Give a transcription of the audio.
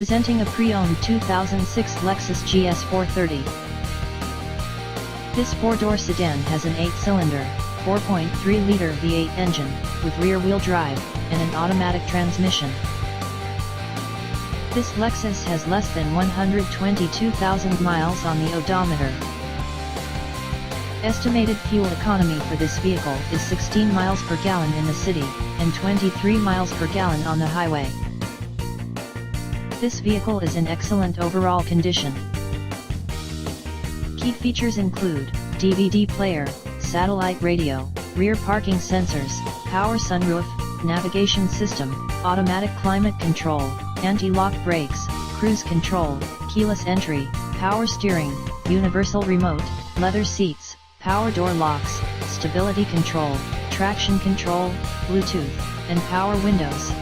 Presenting a pre-owned 2006 Lexus GS 430. This four-door sedan has an 8-cylinder, 4.3-liter V8 engine, with rear-wheel drive, and an automatic transmission. This Lexus has less than 122,000 miles on the odometer. Estimated fuel economy for this vehicle is 16 miles per gallon in the city, and 23 miles per gallon on the highway. This vehicle is in excellent overall condition. Key features include DVD player, satellite radio, rear parking sensors, power sunroof, navigation system, automatic climate control, anti-lock brakes, cruise control, keyless entry, power steering, universal remote, leather seats, power door locks, stability control, traction control, Bluetooth, and power windows.